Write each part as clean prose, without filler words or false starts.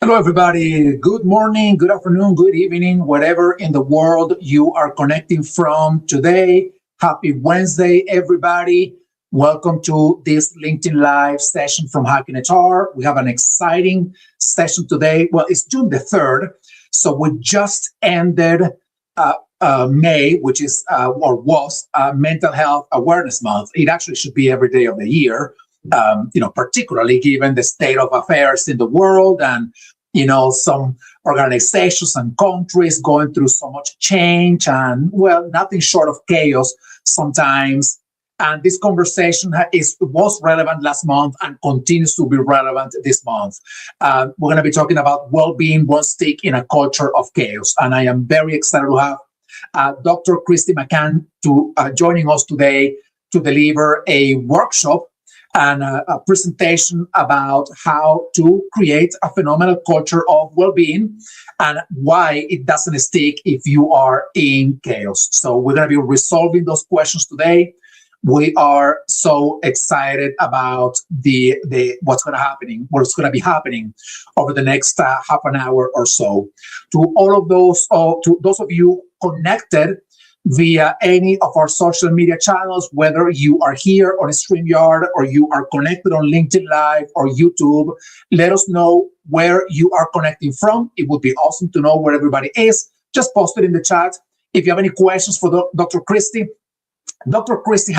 Hello, everybody. Good morning, good afternoon, good evening, wherever in the world you are connecting from today. Happy Wednesday, everybody. Welcome to this LinkedIn Live session from Hacking HR. We have an exciting session today. Well, it's June the 3rd, so we just ended May, which is or was Mental Health Awareness Month. It actually should be every day of the year. Particularly given the state of affairs in the world and, some organizations and countries going through so much change and, well, nothing short of chaos sometimes. And this conversation was relevant last month and continues to be relevant this month. We're going to be talking about well-being, one stick in a culture of chaos. And I am very excited to have Dr. Christy McCann joining us today to deliver a workshop and a presentation about how to create a phenomenal culture of well-being and why it doesn't stick if you are in chaos. So we're going to be resolving those questions today. We are so excited about what's going to be happening over the next half an hour or so. To those of you connected via any of our social media channels, whether you are here on StreamYard or you are connected on LinkedIn Live or YouTube, let us know where you are connecting from. It would be awesome to know where everybody is. Just post it in the chat. If you have any questions for Dr. Christy, Dr. Christy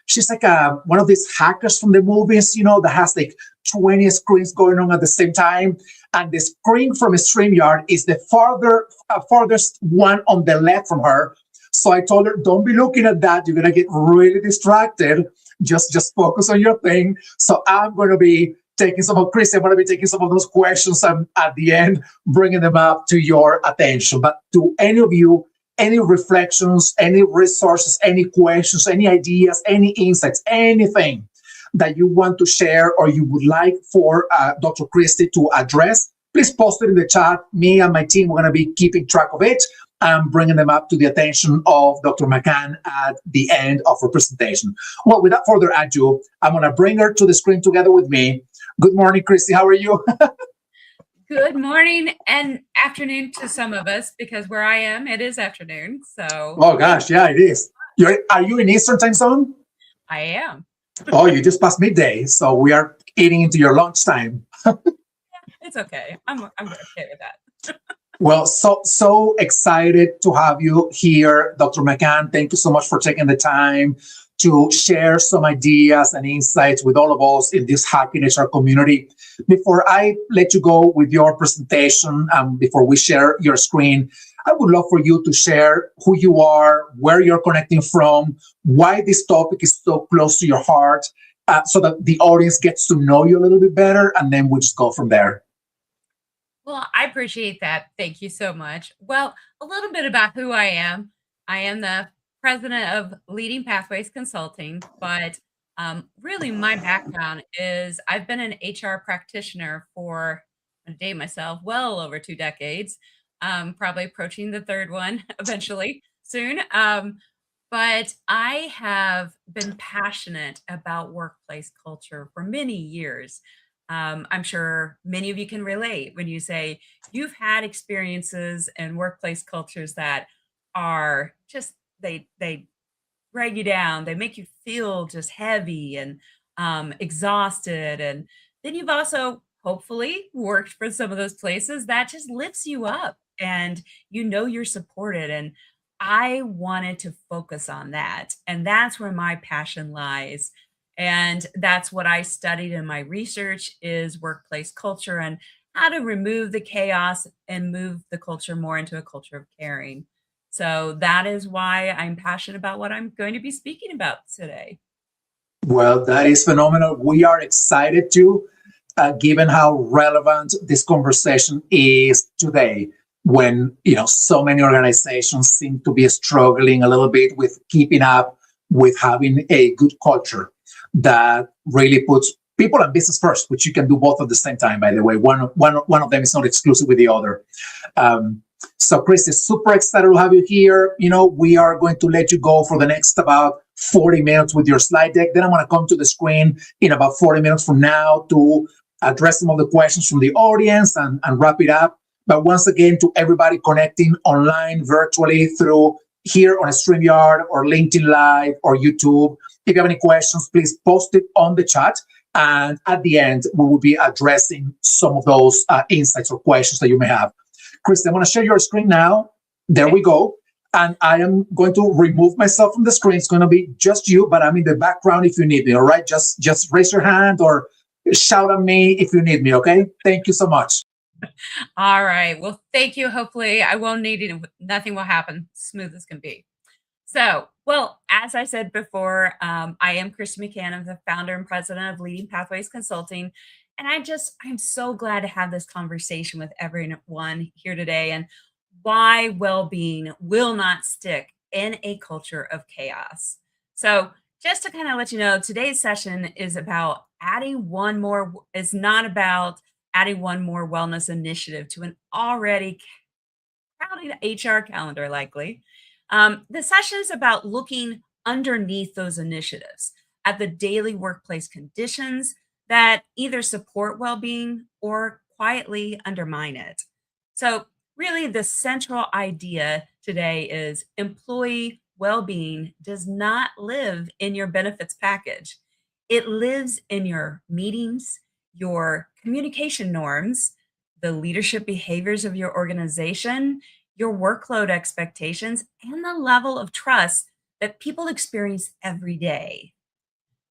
she's like one of these hackers from the movies, that has like 20 screens going on at the same time. And the screen from StreamYard is the farthest one on the left from her. So I told her, don't be looking at that. You're going to get really distracted. Just focus on your thing. So I'm going to be taking some of those questions and at the end, bringing them up to your attention. But to any of you, any reflections, any resources, any questions, any ideas, any insights, anything that you want to share or you would like for Dr. Christy to address, please post it in the chat. Me and my team, we're going to be keeping track of it and bringing them up to the attention of Dr. McCann at the end of her presentation. Well, without further ado, I'm going to bring her to the screen together with me. Good morning, Christy. How are you? Good morning and afternoon to some of us, because where I am, it is afternoon. So. Oh gosh, yeah, it is. Are you in Eastern time zone? I am. Oh, you just passed midday, so we are eating into your lunchtime. It's okay. I'm okay with that. Well, so excited to have you here, Dr. McCann. Thank you so much for taking the time to share some ideas and insights with all of us in this Hacking HR community. Before I let you go with your presentation, before we share your screen, I would love for you to share who you are, where you're connecting from, why this topic is so close to your heart, so that the audience gets to know you a little bit better, and then we just go from there. Well, I appreciate that. Thank you so much. Well, a little bit about who I am. I am the president of Leading Pathways Consulting, but really my background is I've been an HR practitioner for, I'm going to date myself, well over 2 decades. probably approaching the third one eventually soon. But I have been passionate about workplace culture for many years. I'm sure many of you can relate when you say you've had experiences and workplace cultures that are just they drag you down. They make you feel just heavy and exhausted. And then you've also hopefully worked for some of those places that just lifts you up and you know you're supported. And I wanted to focus on that. And that's where my passion lies. And that's what I studied in my research is workplace culture and how to remove the chaos and move the culture more into a culture of caring. So that is why I'm passionate about what I'm going to be speaking about today. Well, that is phenomenal. We are excited too, given how relevant this conversation is today. When so many organizations seem to be struggling a little bit with keeping up with having a good culture that really puts people and business first, which you can do both at the same time. By the way, one of them is not exclusive with the other. So, Chris, is super excited to have you here. We are going to let you go for the next about 40 minutes with your slide deck. Then I'm going to come to the screen in about 40 minutes from now to address some of the questions from the audience and wrap it up. But once again, to everybody connecting online virtually through here on a StreamYard or LinkedIn Live or YouTube, if you have any questions, please post it on the chat. And at the end, we will be addressing some of those insights or questions that you may have. Chris, I'm going to share your screen now. There we go. And I am going to remove myself from the screen. It's going to be just you, but I'm in the background if you need me. All right. Just raise your hand or shout at me if you need me. Okay. Thank you so much. All right. Well, thank you. Hopefully, I won't need it. Nothing will happen. Smooth as can be. So, well, as I said before, I am Christy McCann. I'm the founder and president of Leading Pathways Consulting. And I'm so glad to have this conversation with everyone here today and why well-being will not stick in a culture of chaos. So, just to kind of let you know, today's session is about it's not about adding one more wellness initiative to an already crowded HR calendar, likely. The session is about looking underneath those initiatives at the daily workplace conditions that either support well being or quietly undermine it. So, really, the central idea today is employee well being does not live in your benefits package, it lives in your meetings, your communication norms, the leadership behaviors of your organization, your workload expectations, and the level of trust that people experience every day.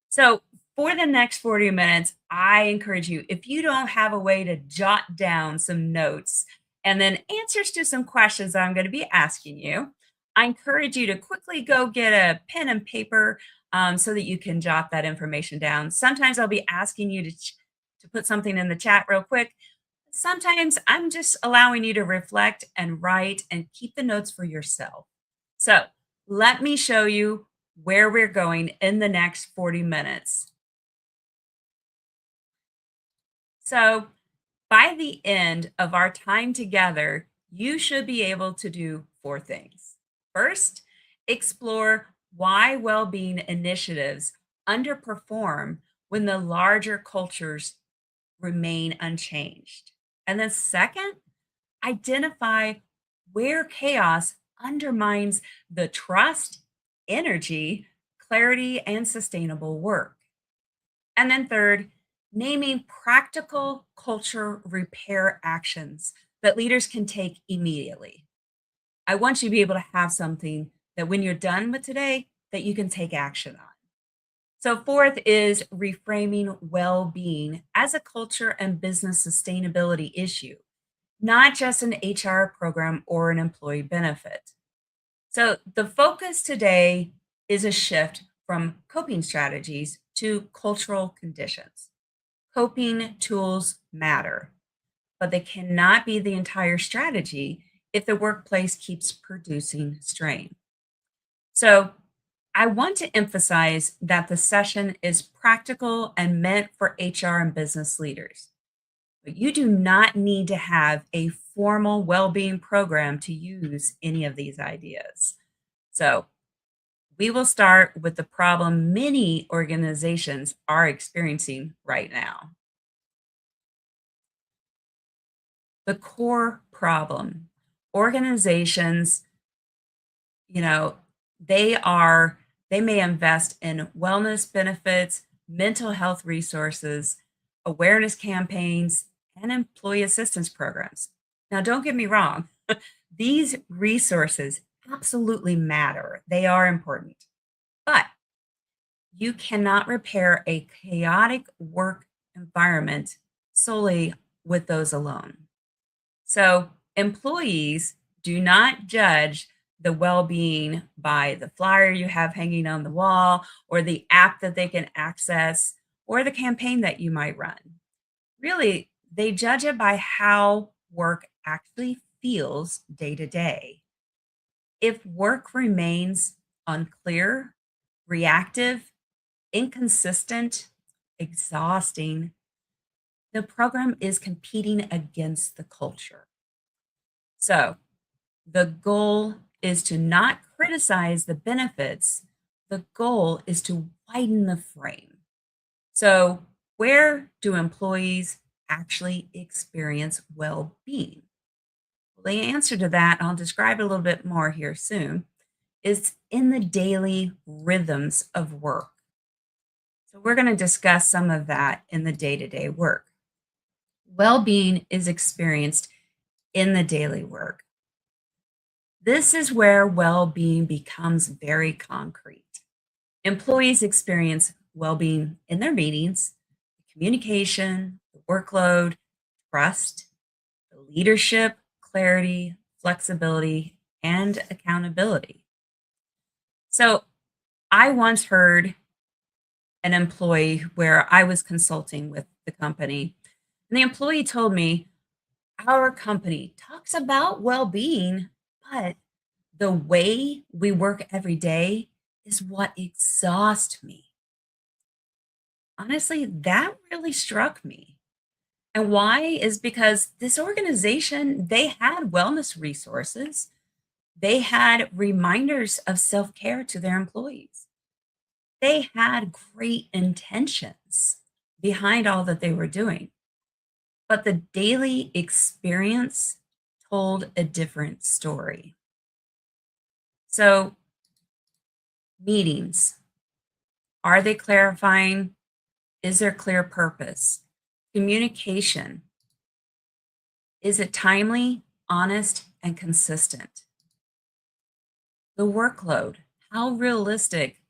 So, for the next 40 minutes, I encourage you, if you don't have a way to jot down some notes and then answers to some questions that I'm going to be asking you, I encourage you to quickly go get a pen and paper so that you can jot that information down. Sometimes I'll be asking you to put something in the chat real quick. Sometimes I'm just allowing you to reflect and write and keep the notes for yourself. So let me show you where we're going in the next 40 minutes. So by the end of our time together, you should be able to do 4 things. First, explore why well-being initiatives underperform when the larger cultures remain unchanged. And then second, identify where chaos undermines the trust, energy, clarity, and sustainable work. And then third, naming practical culture repair actions that leaders can take immediately. I want you to be able to have something that when you're done with today, that you can take action on. So fourth is reframing well-being as a culture and business sustainability issue, not just an HR program or an employee benefit. So the focus today is a shift from coping strategies to cultural conditions. Coping tools matter, but they cannot be the entire strategy if the workplace keeps producing strain. So I want to emphasize that the session is practical and meant for HR and business leaders. But you do not need to have a formal well-being program to use any of these ideas. So, we will start with the problem many organizations are experiencing right now. The core problem. Organizations, you know, they are they may invest in wellness benefits, mental health resources, awareness campaigns, and employee assistance programs. Now, don't get me wrong, these resources absolutely matter. They are important. But you cannot repair a chaotic work environment solely with those alone. So, employees do not judge the well being by the flyer you have hanging on the wall, or the app that they can access, or the campaign that you might run. Really, they judge it by how work actually feels day to day. If work remains unclear, reactive, inconsistent, exhausting, the program is competing against the culture. So, the goal is to not criticize the benefits. The goal is to widen the frame. So, where do employees actually experience well being? Well, the answer to that, I'll describe it a little bit more here soon, is in the daily rhythms of work. So, we're going to discuss some of that in the day to day work. Well being is experienced in the daily work. This is where well being becomes very concrete. Employees experience well being in their meetings, communication, the workload, trust, the leadership, clarity, flexibility, and accountability. So, I once heard an employee where I was consulting with the company, and the employee told me, our company talks about well being, but the way we work every day is what exhausts me. Honestly, that really struck me. And why is because this organization, they had wellness resources. They had reminders of self-care to their employees. They had great intentions behind all that they were doing. But the daily experience told a different story. So, meetings, are they clarifying? Is there clear purpose? Communication, is it timely, honest, and consistent? The workload, how realistic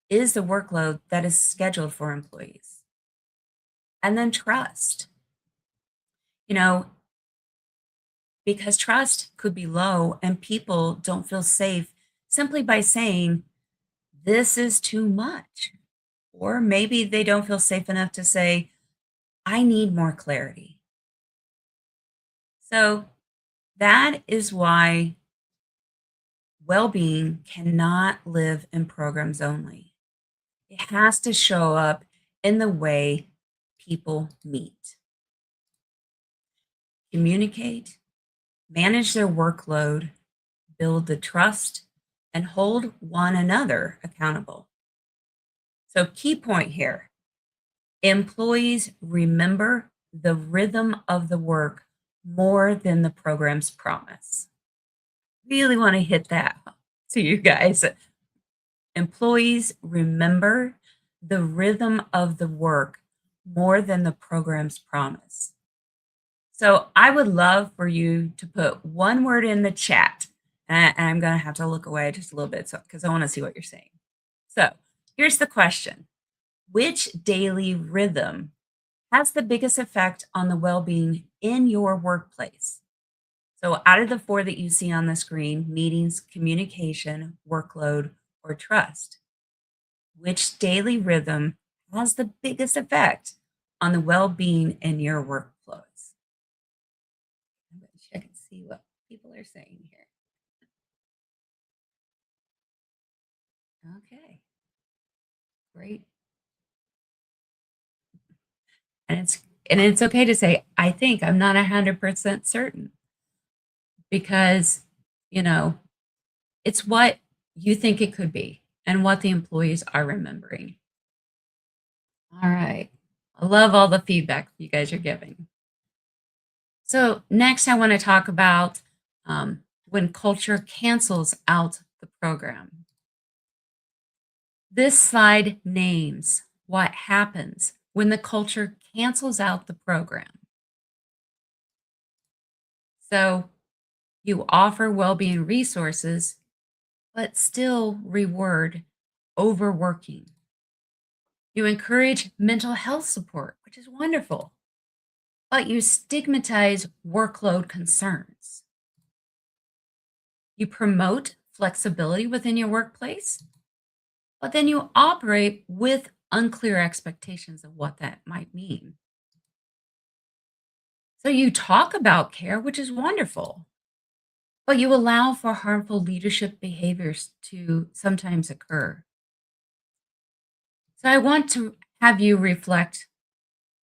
is the workload that is scheduled for employees? And then trust, you know, because trust could be low and people don't feel safe simply by saying, this is too much. Or maybe they don't feel safe enough to say, I need more clarity. So that is why well being cannot live in programs only. It has to show up in the way people meet, communicate, manage their workload, build the trust, and hold one another accountable. So, key point here, employees remember the rhythm of the work more than the program's promise. Really want to hit that to you guys. Employees remember the rhythm of the work more than the program's promise. So I would love for you to put one word in the chat. And I'm going to have to look away just a little bit because I want to see what you're saying. So here's the question. Which daily rhythm has the biggest effect on the well being in your workplace? So, out of the four that you see on the screen, meetings, communication, workload, or trust, which daily rhythm has the biggest effect on the well being in your workflows? I'm going to check and see what people are saying here. Okay, great. And it's okay to say, I think I'm not 100% certain. because, you know, it's what you think it could be and what the employees are remembering. All right. I love all the feedback you guys are giving. So, next, I want to talk about when culture cancels out the program. This slide names what happens when the culture cancels out the program. So, you offer well-being resources, but still reward overworking. You encourage mental health support, which is wonderful, but you stigmatize workload concerns. You promote flexibility within your workplace, but then you operate with unclear expectations of what that might mean. So you talk about care, which is wonderful, but you allow for harmful leadership behaviors to sometimes occur. So I want to have you reflect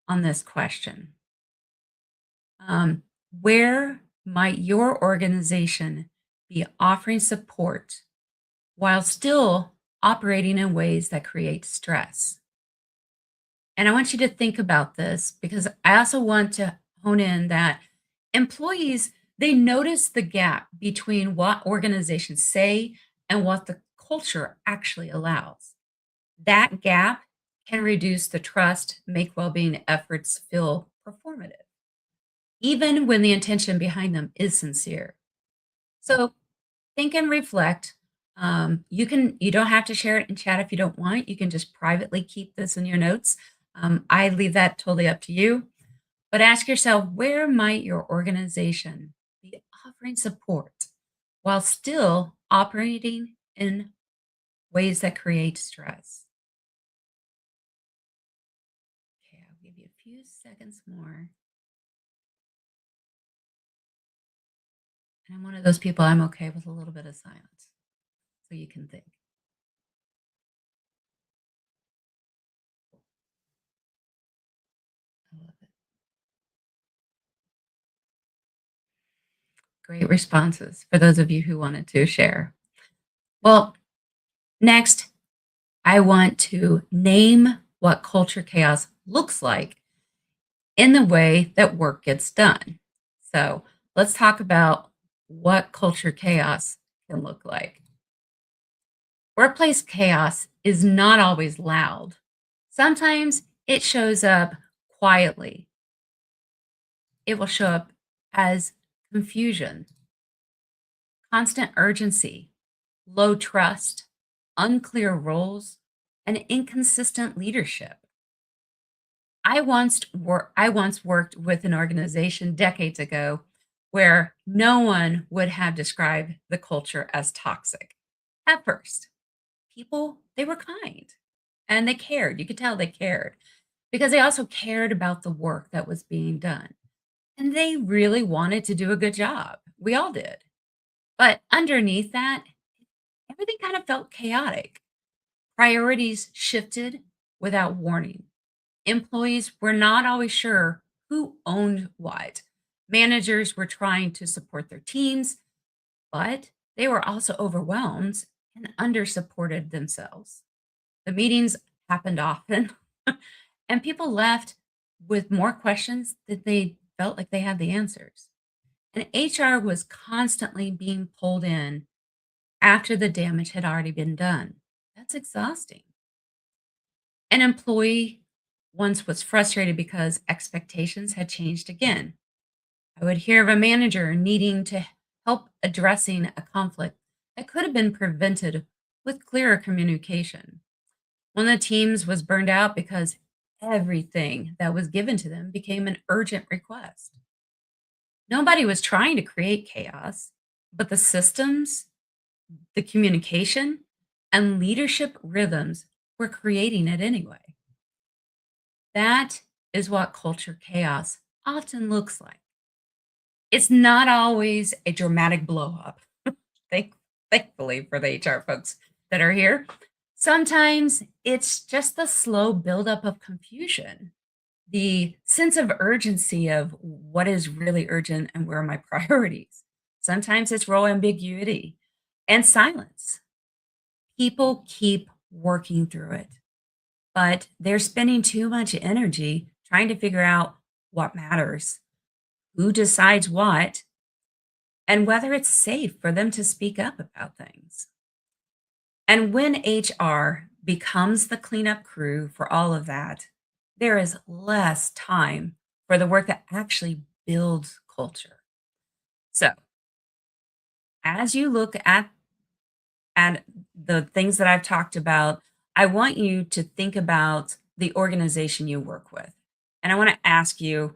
on this question. Um, where might your organization be offering support while still operating in ways that create stress? And I want you to think about this because I also want to hone in that employees, they notice the gap between what organizations say and what the culture actually allows. That gap can reduce the trust, make well-being efforts feel performative, even when the intention behind them is sincere. So think and reflect. You don't have to share it in chat if you don't want. You can just privately keep this in your notes. I leave that totally up to you. But ask yourself, where might your organization be offering support while still operating in ways that create stress? Okay, I'll give you a few seconds more. And I'm one of those people, I'm okay with a little bit of silence so you can think. I love it. Great responses for those of you who wanted to share. Well, next, I want to name what culture chaos looks like in the way that work gets done. So let's talk about what culture chaos can look like. Workplace chaos is not always loud. Sometimes it shows up quietly. It will show up as confusion, constant urgency, low trust, unclear roles, and inconsistent leadership. I once worked with an organization decades ago where no one would have described the culture as toxic. At first, people, they were kind and they cared. You could tell they cared because they also cared about the work that was being done. And they really wanted to do a good job. We all did. But underneath that, everything kind of felt chaotic. Priorities shifted without warning. Employees were not always sure who owned what. Managers were trying to support their teams, but they were also overwhelmed and under-supported themselves. The meetings happened often, and people left with more questions that they felt like they had the answers. And HR was constantly being pulled in after the damage had already been done. That's exhausting. An employee once was frustrated because expectations had changed again. I would hear of a manager needing to help addressing a conflict that could have been prevented with clearer communication. One of the teams was burned out because everything that was given to them became an urgent request. Nobody was trying to create chaos, but the systems, the communication, and leadership rhythms were creating it anyway. That is what culture chaos often looks like. It's not always a dramatic blow up. Thank, Thankfully for the HR folks that are here. Sometimes it's just the slow buildup of confusion, the sense of urgency of what is really urgent and where are my priorities. Sometimes it's role ambiguity and silence. People keep working through it, but they're spending too much energy trying to figure out what matters, who decides what, and whether it's safe for them to speak up about things. And when HR becomes the cleanup crew for all of that, there is less time for the work that actually builds culture. So, as you look at the things that I've talked about, I want you to think about the organization you work with. And I want to ask you,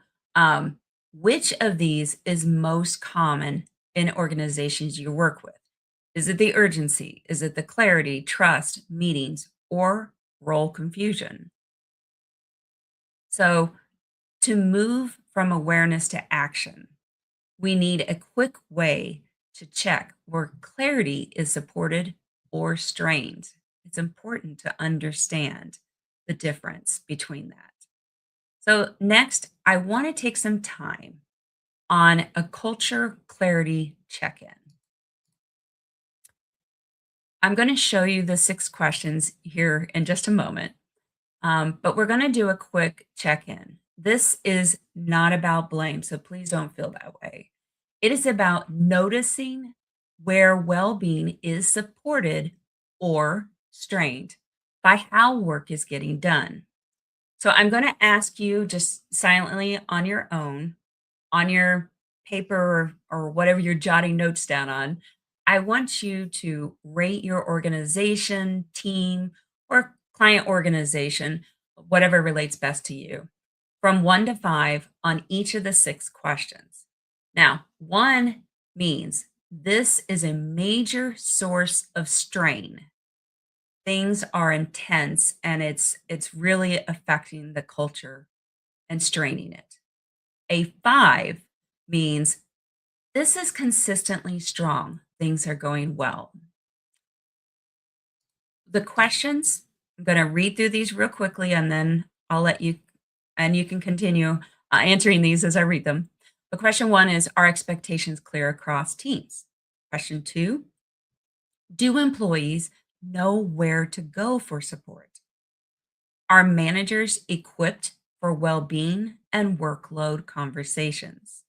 which of these is most common in organizations you work with? Is it the urgency? Is it the clarity, trust, meetings, or role confusion? So, to move from awareness to action, we need a quick way to check where clarity is supported or strained. It's important to understand the difference between that. So, next, I want to take some time on a culture clarity check in. I'm going to show you the 6 questions here in just a moment, but we're going to do a quick check in. This is not about blame, so please don't feel that way. It is about noticing where well being is supported or strained by how work is getting done. So I'm going to ask you just silently on your own, on your paper or whatever you're jotting notes down on. I want you to rate your organization, team, or client organization, whatever relates best to you, from 1 to 5 on each of the 6 questions. Now, 1 means this is a major source of strain. Things are intense and it's really affecting the culture and straining it. A 5 means this is consistently strong. Things are going well. The questions, I'm going to read through these real quickly and then I'll let you, and you can continue answering these as I read them. But question 1 is, are expectations clear across teams? Question 2, do employees know where to go for support? Are managers equipped for well being and workload conversations?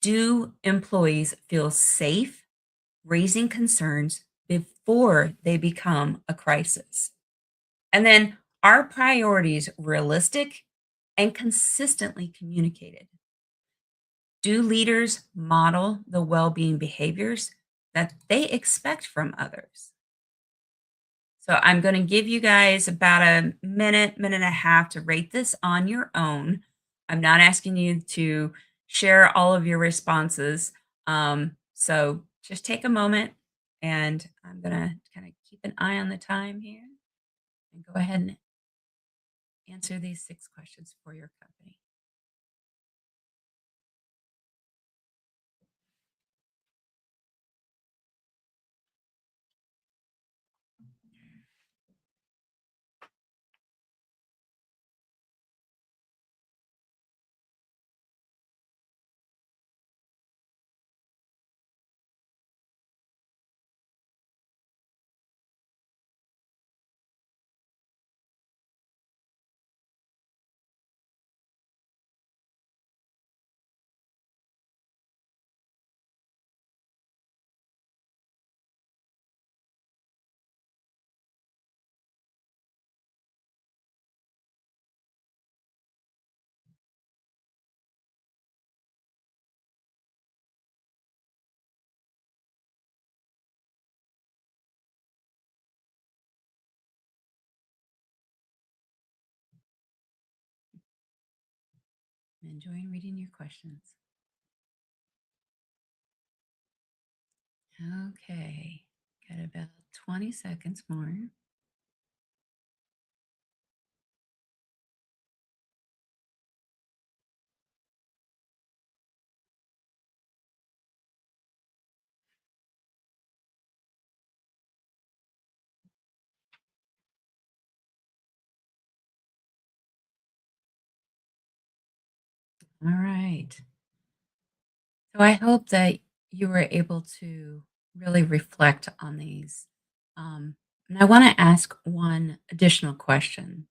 Do employees feel safe raising concerns before they become a crisis? And then, are priorities realistic and consistently communicated? Do leaders model the well being behaviors that they expect from others? So, I'm going to give you guys about a minute, minute and a half to rate this on your own. I'm not asking you to share all of your responses. So, just take a moment and I'm going to kind of keep an eye on the time here and go ahead and answer these 6 questions for your company. I'm enjoying reading your questions. Okay, got about 20 seconds more. All right. So I hope that you were able to really reflect on these. Um, and I want to ask one additional question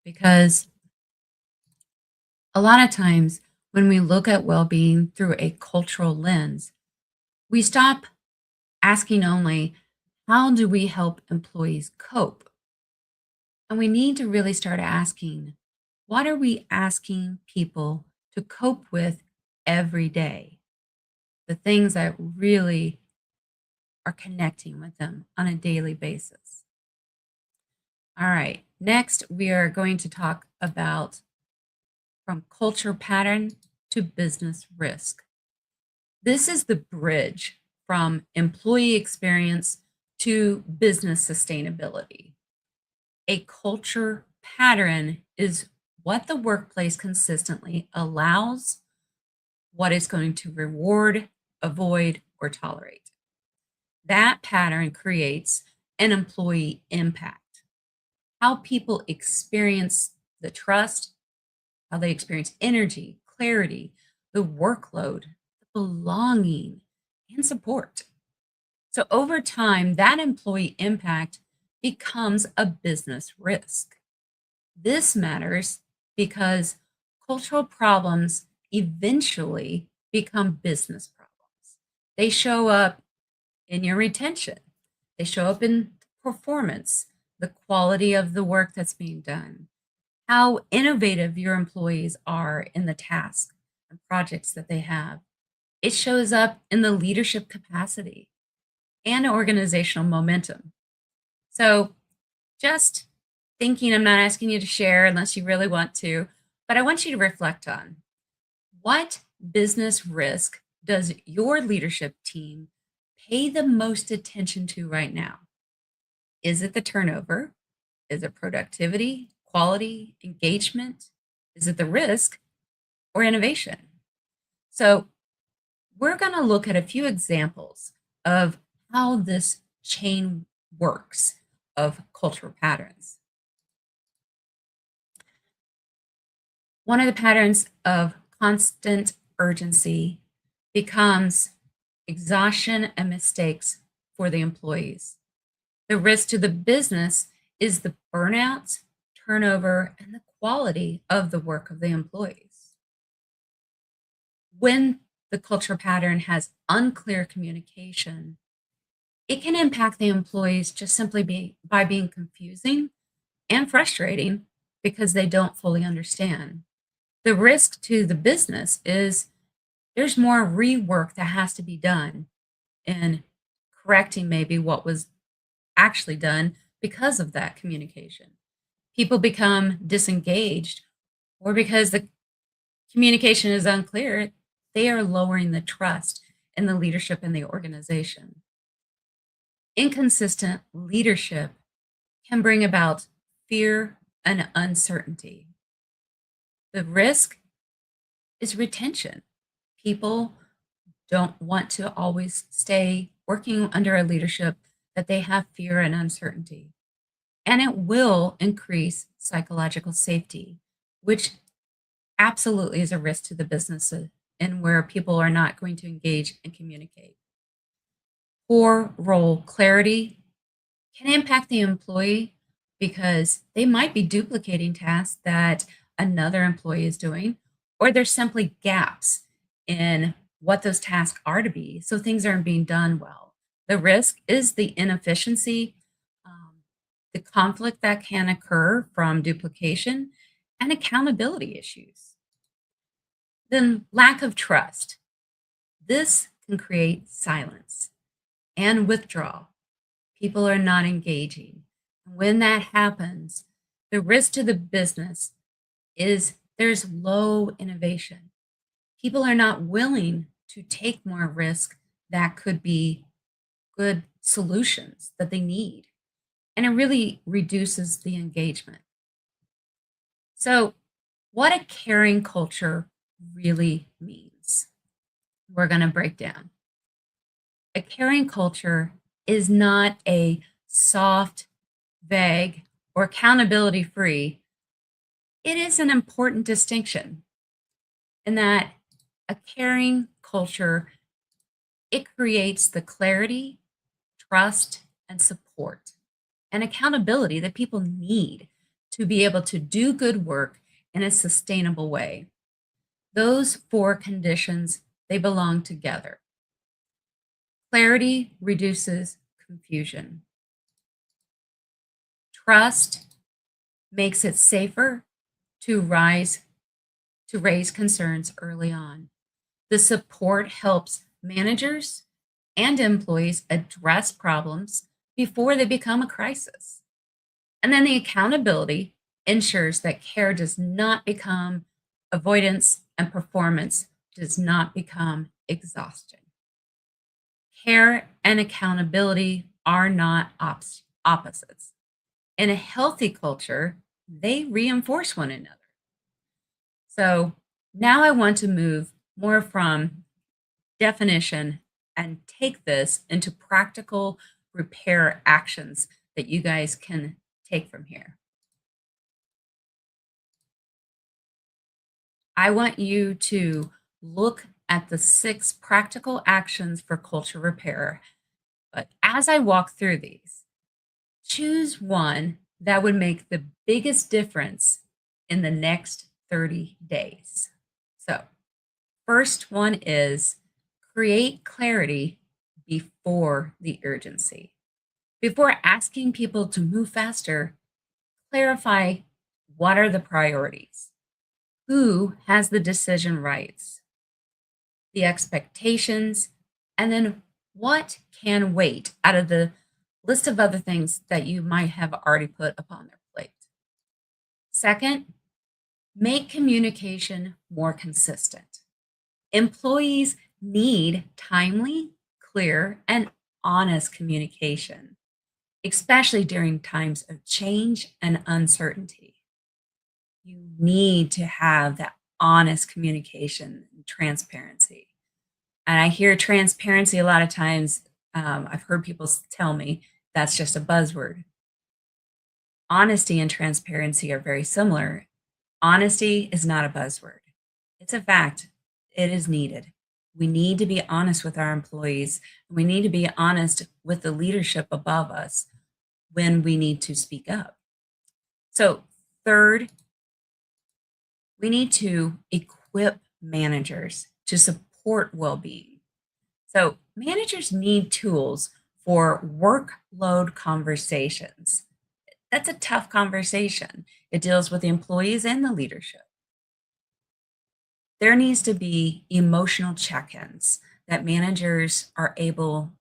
because a lot of times when we look at well being through a cultural lens, we stop asking only, how do we help employees cope? And we need to really start asking, what are we asking people to cope with every day? The things that really are connecting with them on a daily basis. All right, next we are going to talk about from culture pattern to business risk. This is the bridge from employee experience to business sustainability. A culture pattern is what the workplace consistently allows, what it's going to reward, avoid, or tolerate. That pattern creates an employee impact. How people experience the trust, how they experience energy, clarity, the workload, the belonging, and support. So over time, that employee impact becomes a business risk. This matters because cultural problems eventually become business problems. They show up in your retention, they show up in performance, the quality of the work that's being done, how innovative your employees are in the tasks and projects that they have. It shows up in the leadership capacity and organizational momentum. So, just thinking, I'm not asking you to share unless you really want to, but I want you to reflect on what business risk does your leadership team pay the most attention to right now? Is it the turnover? Is it productivity, quality, engagement? Is it the risk or innovation? So, we're going to look at a few examples of how this chain works of cultural patterns. One of the patterns of constant urgency becomes exhaustion and mistakes for the employees. The risk to the business is the burnout, turnover, and the quality of the work of the employees. When the culture pattern has unclear communication, it can impact the employees just simply by being confusing and frustrating because they don't fully understand. The risk to the business is there's more rework that has to be done in correcting maybe what was actually done because of that communication. People become disengaged, or because the communication is unclear, they are lowering the trust in the leadership in the organization. Inconsistent leadership can bring about fear and uncertainty. The risk is retention. People don't want to always stay working under a leadership that they have fear and uncertainty. And it will increase psychological safety, which absolutely is a risk to the business and where people are not going to engage and communicate. Poor role clarity can impact the employee because they might be duplicating tasks that another employee is doing, or there's simply gaps in what those tasks are to be. So things aren't being done well. The risk is the inefficiency, the conflict that can occur from duplication, and accountability issues. Then lack of trust. This can create silence and withdrawal. People are not engaging. When that happens, the risk to the business is there's low innovation. People are not willing to take more risk that could be good solutions that they need. And it really reduces the engagement. So, what a caring culture really means, we're going to break down. A caring culture is not a soft, vague, or accountability free. It is an important distinction in that a caring culture It creates the clarity, trust, and support and accountability that people need to be able to do good work in a sustainable way. Those four conditions, they belong together. Clarity reduces confusion. Trust makes it safer to raise concerns early on. The support helps managers and employees address problems before they become a crisis. And then the accountability ensures that care does not become avoidance and performance does not become exhaustion. Care and accountability are not opposites. In a healthy culture, they reinforce one another. So now I want to move more from definition and take this into practical repair actions that you guys can take from here. I want you to look at the 6 practical actions for culture repair. But as I walk through these, choose one that would make the biggest difference in the next 30 days. So, first one is create clarity before the urgency. Before asking people to move faster, clarify what are the priorities, who has the decision rights, the expectations, and then what can wait out of the list of other things that you might have already put upon their plate. Second, make communication more consistent. Employees need timely, clear, and honest communication, especially during times of change and uncertainty. You need to have that honest communication and transparency. And I hear transparency a lot of times. I've heard people tell me that's just a buzzword. Honesty and transparency are very similar. Honesty is not a buzzword, it's a fact. It is needed. We need to be honest with our employees. We need to be honest with the leadership above us when we need to speak up. So, third, we need to equip managers to support well being. So, managers need tools for workload conversations. That's a tough conversation. It deals with the employees and the leadership. There needs to be emotional check ins that managers are able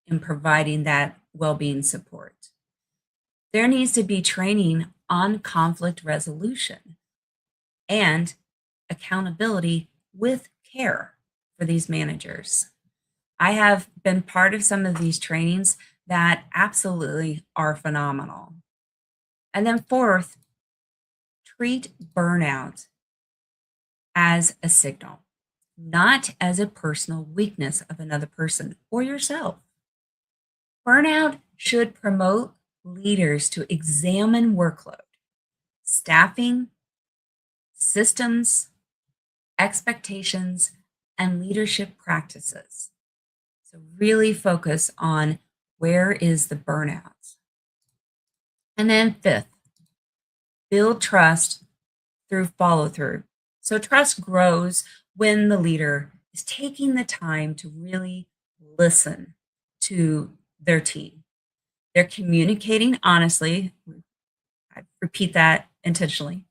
in providing that well being support. There needs to be training on conflict resolution and accountability with care for these managers. I have been part of some of these trainings that absolutely are phenomenal. And then, fourth, treat burnout as a signal, not as a personal weakness of another person or yourself. Burnout should promote leaders to examine workload, staffing, systems, expectations, and leadership practices. So, really focus on where is the burnout. And then, fifth, build trust through follow through. So, trust grows when the leader is taking the time to really listen to their team. They're communicating honestly, I repeat that intentionally,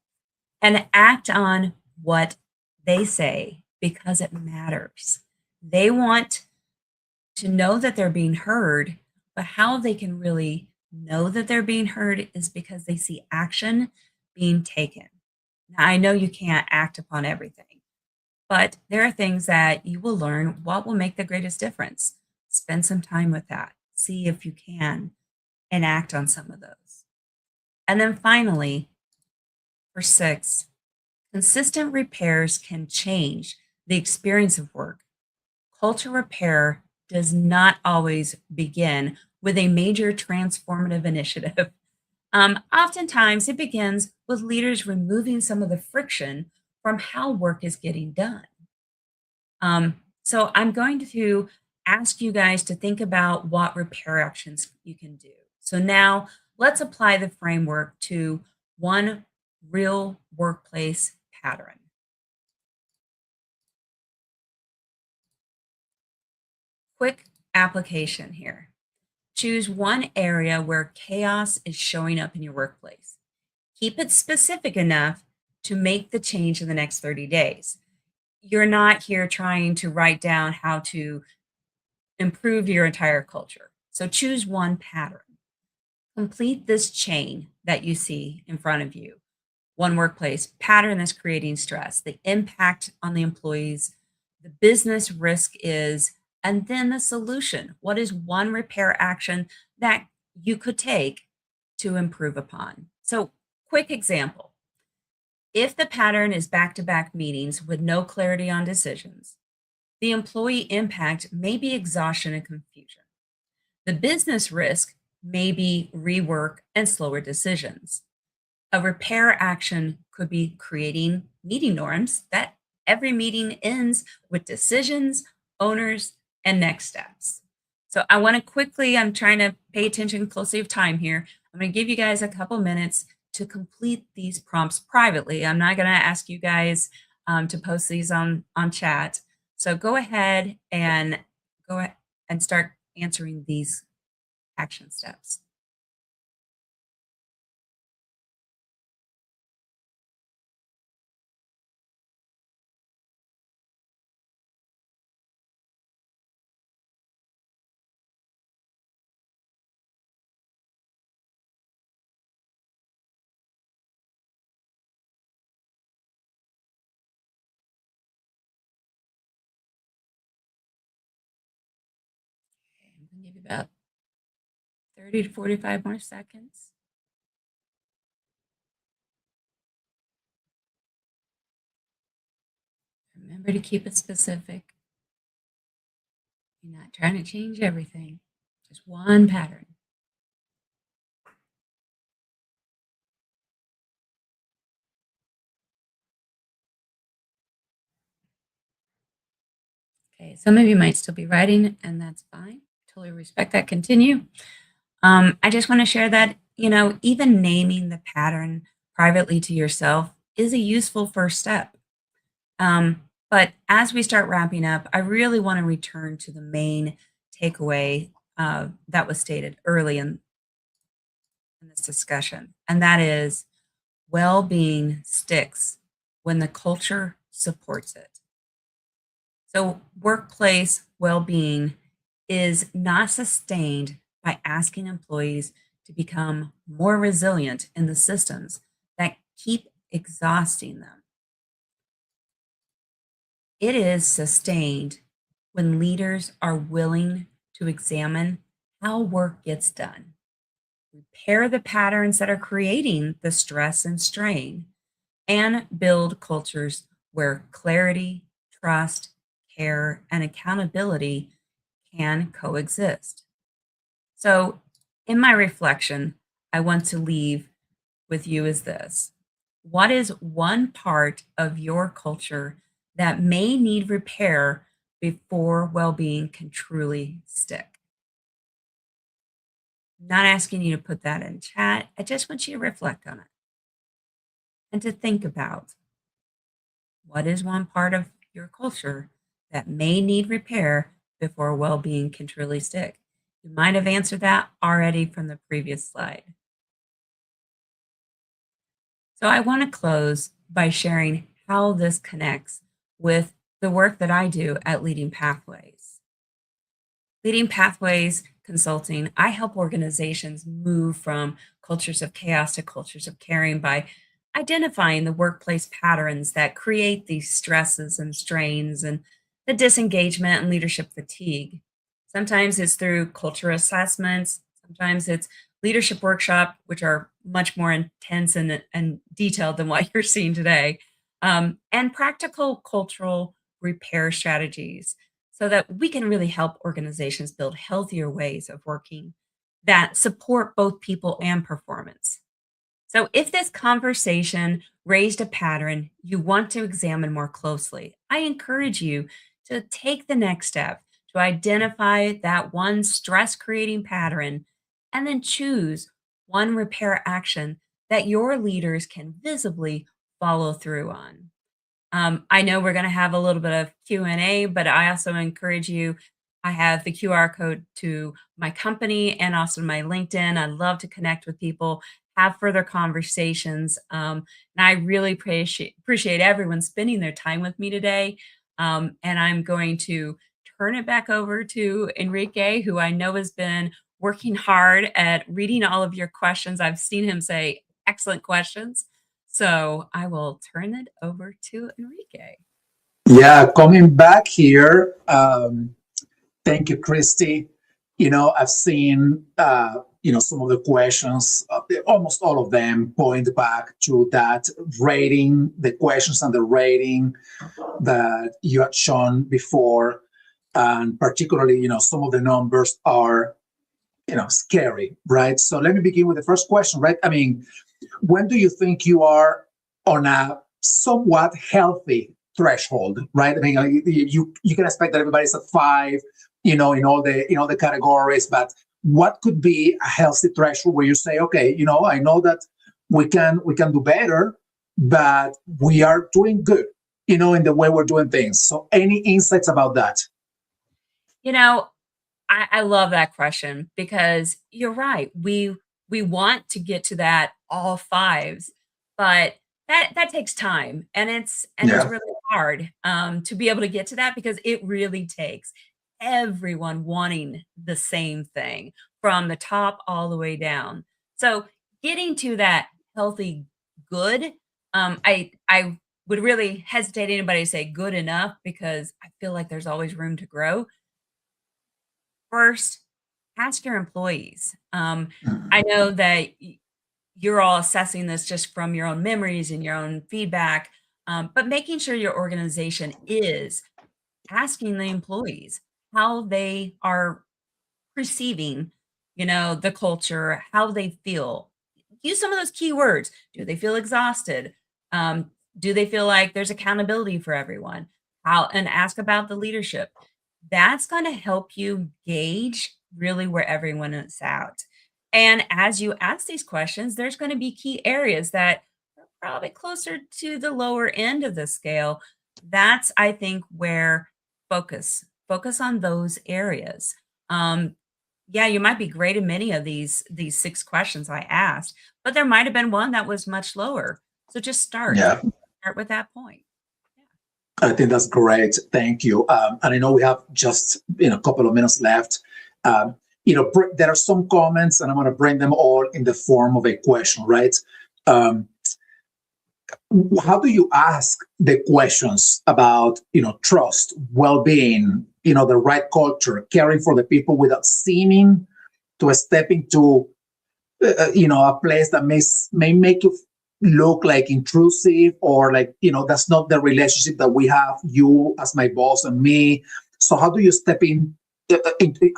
and act on what they say because it matters. They want to know that they're being heard, but how they can really know that they're being heard is because they see action being taken. Now, I know you can't act upon everything, but there are things that you will learn what will make the greatest difference. Spend some time with that. See if you can enact on some of those. And then finally, for 6, consistent repairs can change the experience of work. Culture repair does not always begin with a major transformative initiative. Oftentimes, it begins with leaders removing some of the friction from how work is getting done. So, I'm going to ask you guys to think about what repair actions you can do. So now let's apply the framework to one real workplace pattern. Quick application here. Choose one area where chaos is showing up in your workplace. Keep it specific enough to make the change in the next 30 days. You're not here trying to write down how to improve your entire culture. So choose one pattern. Complete this chain that you see in front of you. One workplace pattern that's creating stress, the impact on the employees, the business risk is, and then the solution. What is one repair action that you could take to improve upon? So, quick example. If the pattern is back to back meetings with no clarity on decisions, the employee impact may be exhaustion and confusion. The business risk may be rework and slower decisions. A repair action could be creating meeting norms that every meeting ends with decisions, owners, and next steps. So I want to quickly, I'm trying to pay attention closely of time here. I'm going to give you guys a couple minutes to complete these prompts privately. I'm not going to ask you guys to post these on chat. So go ahead and start answering these action steps. Okay, I'm going to give you about 30 to 45 more seconds. Remember to keep it specific. You're not trying to change everything, just one pattern. Okay, some of you might still be writing, and that's fine. Totally respect that. Continue. I just want to share that, even naming the pattern privately to yourself is a useful first step. But as we start wrapping up, I really want to return to the main takeaway that was stated early in this discussion, and that is well being sticks when the culture supports it. So, workplace well being is not sustained by asking employees to become more resilient in the systems that keep exhausting them. It is sustained when leaders are willing to examine how work gets done, repair the patterns that are creating the stress and strain, and build cultures where clarity, trust, care, and accountability can coexist. So, in my reflection, I want to leave with you is this. What is one part of your culture that may need repair before well being can truly stick? I'm not asking you to put that in chat. I just want you to reflect on it and to think about what is one part of your culture that may need repair before well being can truly stick. You might have answered that already from the previous slide. So I want to close by sharing how this connects with the work that I do at Leading Pathways. Leading Pathways Consulting, I help organizations move from cultures of chaos to cultures of caring by identifying the workplace patterns that create these stresses and strains and the disengagement and leadership fatigue. Sometimes it's through culture assessments, sometimes it's leadership workshop, which are much more intense and detailed than what you're seeing today, and practical cultural repair strategies so that we can really help organizations build healthier ways of working that support both people and performance. So, if this conversation raised a pattern you want to examine more closely, I encourage you to take the next step to identify that one stress creating pattern and then choose one repair action that your leaders can visibly follow through on. I know we're going to have a little bit of Q&A, but I also encourage you. I have the QR code to my company and also my LinkedIn. I love to connect with people, have further conversations. And I really appreciate everyone spending their time with me today. And I'm going to turn it back over to Enrique, who I know has been working hard at reading all of your questions. I've seen him say excellent questions. So I will turn it over to Enrique. Yeah, coming back here. Thank you, Christy. I've seen, some of the questions, almost all of them point back to that rating, the questions and the rating that you had shown before. And particularly, some of the numbers are, scary, right? So let me begin with the first question, right? I mean, when do you think you are on a somewhat healthy threshold, right? I mean, you can expect that everybody's at 5, in all the categories, but what could be a healthy threshold where you say, okay, I know that we can do better, but we are doing good, in the way we're doing things. So any insights about that? You know, I love that question because you're right. We want to get to that all fives, but that takes time and it's Yeah. really hard to be able to get to that because it really takes everyone wanting the same thing from the top all the way down. So getting to that healthy good, I would really hesitate anybody to say good enough because I feel like there's always room to grow. First, ask your employees. I know that you're all assessing this just from your own memories and your own feedback, but making sure your organization is asking the employees how they are perceiving, the culture, how they feel. Use some of those keywords. Do they feel exhausted? Do they feel like there's accountability for everyone? And ask about the leadership. That's going to help you gauge really where everyone is at. And as you ask these questions, there's going to be key areas that are probably closer to the lower end of the scale. That's, I think, where focus on those areas. Um, yeah, you might be great in many of these 6 questions I asked, but there might have been one that was much lower. So just Yeah. start with that point. Yeah. I think that's great. Thank you. And I know we have just a couple of minutes left. There are some comments, and I'm going to bring them all in the form of a question, right? Um, how do you ask the questions about trust, well-being, the right culture, caring for the people without seeming to step into a place that may make you look like intrusive, or like that's not the relationship that we have, you as my boss and me. So how do you step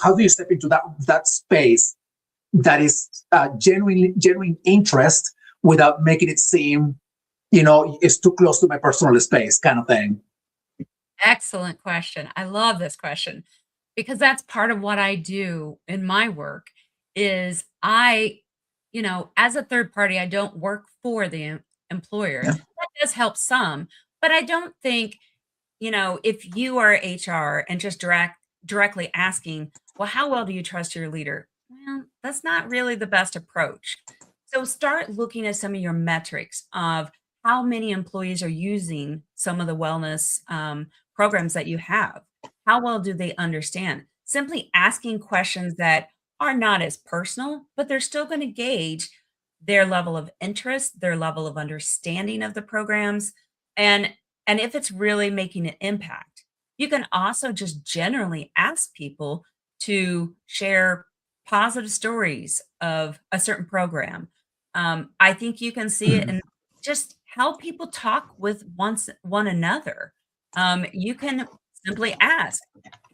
how do you step into that space that is genuine interest without making it seem it's too close to my personal space, kind of thing? Excellent question. I love this question because that's part of what I do in my work is as a third party, I don't work for the employer. Yeah. That does help some, but I don't think, if you are HR and just directly asking, well, how well do you trust your leader? Well, that's not really the best approach. So start looking at some of your metrics of how many employees are using some of the wellness programs that you have. How well do they understand? Simply asking questions that are not as personal, but they're still going to gauge their level of interest, their level of understanding of the programs, and and if it's really making an impact. You can also just generally ask people to share positive stories of a certain program. I think you can see it Mhm. in just how people talk with one another. You can simply ask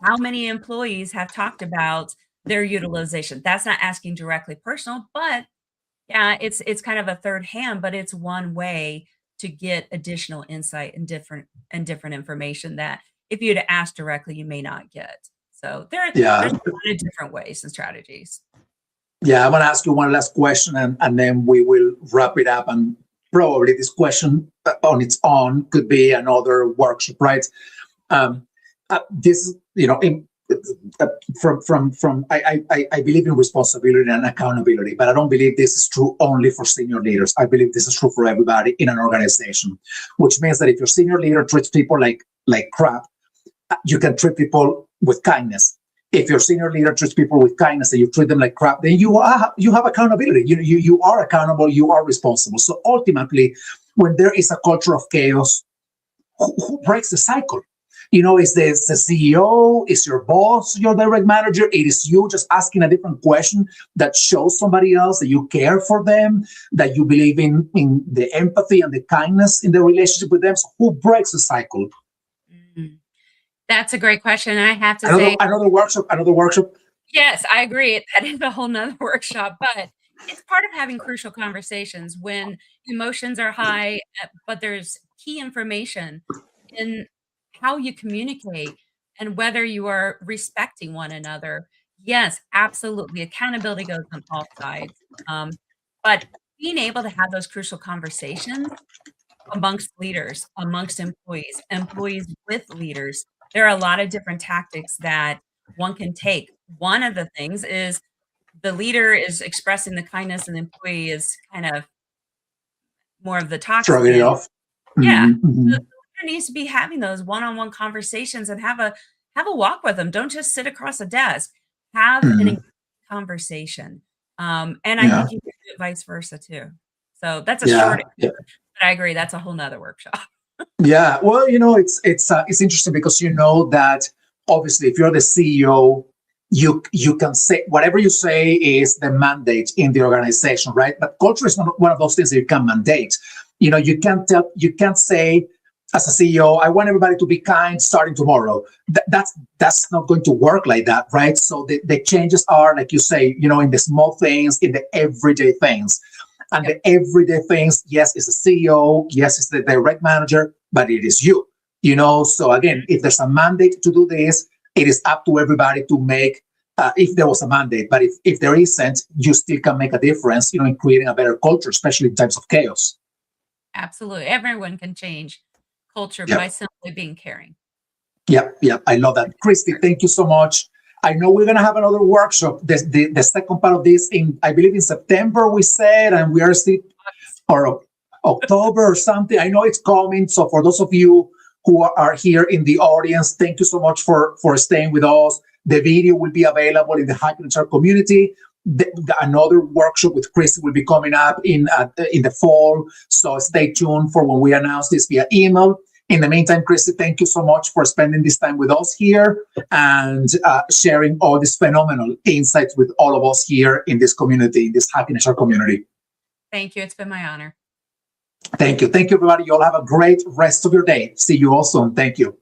how many employees have talked about their utilization. That's not asking directly personal, but yeah, it's kind of a third hand, but it's one way to get additional insight and different information that if you'd asked directly, you may not get. So Yeah. there's a lot of different ways and strategies. Yeah, I'm going to ask you one last question, and then we will wrap it up. And probably this question on its own could be another workshop, right? Um, this, I believe in responsibility and accountability, but I don't believe this is true only for senior leaders. I believe this is true for everybody in an organization, which means that if your senior leader treats people like crap, you can treat people with kindness. If your senior leader treats people with kindness and you treat them like crap, then you have accountability. You are accountable. You are responsible. So ultimately, when there is a culture of chaos, who breaks the cycle? Is the CEO, is your boss, your direct manager? It is you just asking a different question that shows somebody else that you care for them, that you believe in the empathy and the kindness in the relationship with them. So who breaks the cycle? Mm. That's a great question. And I have to Another say, another workshop. Another workshop. yes, I agree. That is a whole nother workshop, but it's part of having crucial conversations when emotions are high, but there's key information in how you communicate and whether you are respecting one another. Yes, absolutely. Accountability goes on all sides. But being able to have those crucial conversations amongst leaders, amongst employees, employees with leaders, there are a lot of different tactics that one can take. One of the things is the leader is expressing the kindness and the employee is kind of more of the toxic Shrugging it end. off. Yeah. Mhm, The mhm. leader needs to be having those one-on-one conversations and have a walk with them. Don't just sit across a desk. Have an Mhm. engaging conversation. And I Yeah, think you can do it vice versa too. So that's a short, yeah, yeah. but I agree, that's a whole nother workshop. Yeah, well, it's interesting because you know that obviously if you're the CEO, you can say whatever you say is the mandate in the organization, right? But culture is not one of those things that you can mandate. You can't say as a CEO, I want everybody to be kind starting tomorrow. That's not going to work like that, right? So the changes are, like you say, in the small things, in the everyday things. And Yep. the everyday things, yes, it's the CEO, yes, it's the direct manager, but it is you. So again, if there's a mandate to do this, it is up to everybody to make, if there was a mandate, but if there isn't, you still can make a difference, in creating a better culture, especially in times of chaos. Absolutely. Everyone can change culture by Yep. simply being caring. Yep, yep. I love that. Christy, thank you so much. I know we're going to have another workshop, the second part of this I believe in September, we said, and we are still, or October or something. I know it's coming. So for those of you who are here in the audience, thank you so much for staying with us. The video will be available in the Hacking HR community. Another workshop with Chris will be coming up in the fall. So stay tuned for when we announce this via email. In the meantime, Christy, thank you so much for spending this time with us here and sharing all these phenomenal insights with all of us here in this community, this Hacking HR community. Thank you. It's been my honor. Thank you. Thank you, everybody. You all have a great rest of your day. See you all soon. Thank you.